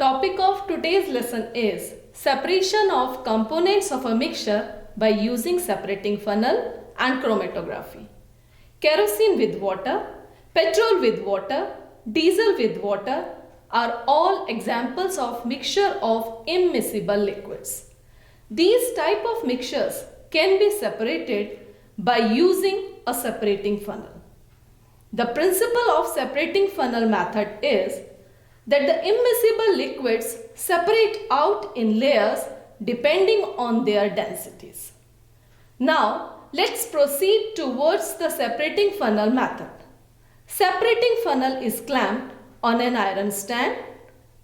Topic of today's lesson is separation of components of a mixture by using separating funnel and chromatography. Kerosene with water, petrol with water, diesel with water are all examples of mixture of immiscible liquids. These type of mixtures can be separated by using a separating funnel. The principle of separating funnel method is that the immiscible liquids separate out in layers depending on their densities. Now, let's proceed towards the separating funnel method. Separating funnel is clamped on an iron stand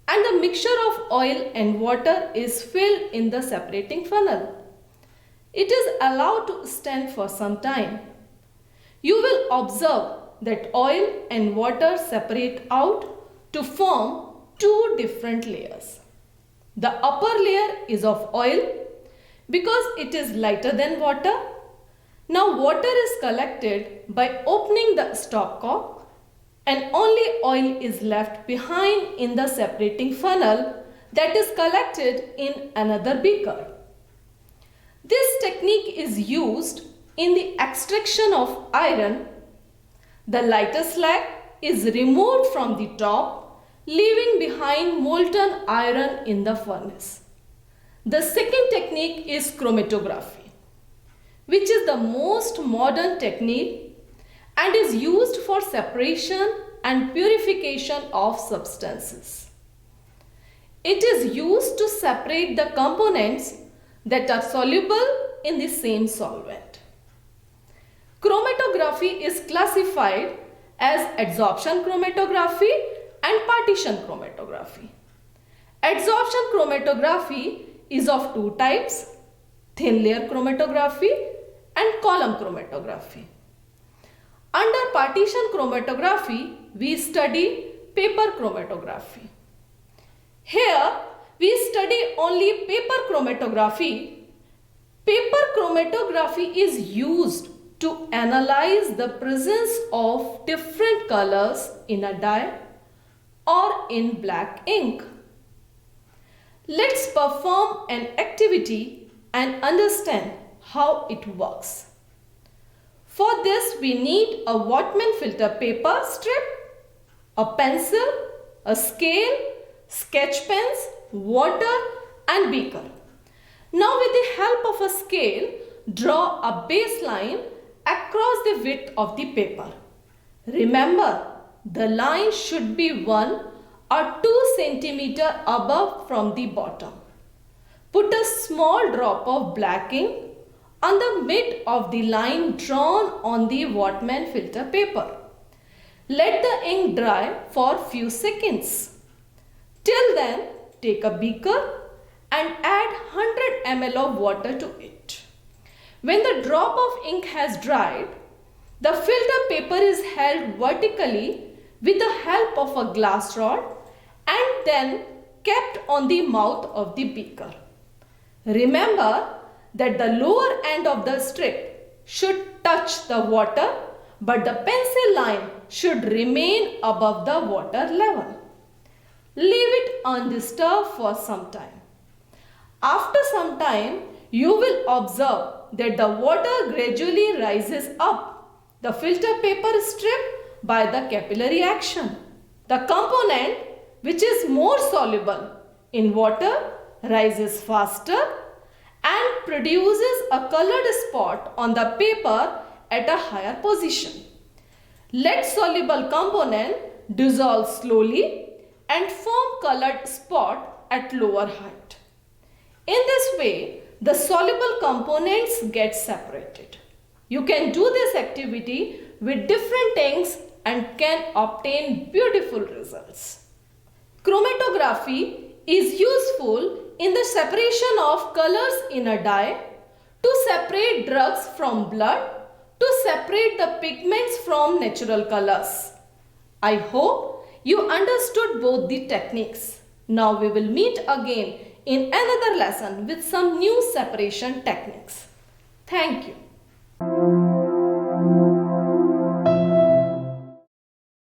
and the mixture of oil and water is filled in the separating funnel. It is allowed to stand for some time. You will observe that oil and water separate out to form two different layers. The upper layer is of oil because it is lighter than water. Now water is collected by opening the stopcock and only oil is left behind in the separating funnel that is collected in another beaker. This technique is used in the extraction of iron. The lighter slag is removed from the top, leaving behind molten iron in the furnace. The second technique is chromatography, which is the most modern technique and is used for separation and purification of substances. It is used to separate the components that are soluble in the same solvent. Chromatography is classified as adsorption chromatography and partition chromatography. Adsorption chromatography is of two types, thin layer chromatography and column chromatography. Under partition chromatography, we study paper chromatography. Here, we study only paper chromatography. Paper chromatography is used to analyze the presence of different colors in a dye or in black ink. Let's perform an activity and understand how it works. For this, we need a Whatman filter paper strip, a pencil, a scale, sketch pens, water and beaker. Now with the help of a scale, draw a baseline across the width of the paper. Remember, the line should be 1 or 2 cm above from the bottom. Put a small drop of black ink on the mid of the line drawn on the Whatman filter paper. Let the ink dry for few seconds. Till then, take a beaker and add 100 ml of water to it. When the drop of ink has dried, the filter paper is held vertically with the help of a glass rod and then kept on the mouth of the beaker. Remember that the lower end of the strip should touch the water, but the pencil line should remain above the water level. Leave it undisturbed for some time. After some time, you will observe that the water gradually rises up the filter paper strip by the capillary action. The component which is more soluble in water rises faster and produces a colored spot on the paper at a higher position. Let soluble component dissolve slowly and form colored spot at lower height. In this way, the soluble components get separated. You can do this activity with different inks and can obtain beautiful results. Chromatography is useful in the separation of colors in a dye, to separate drugs from blood, to separate the pigments from natural colors. I hope you understood both the techniques. Now we will meet again in another lesson with some new separation techniques. Thank you.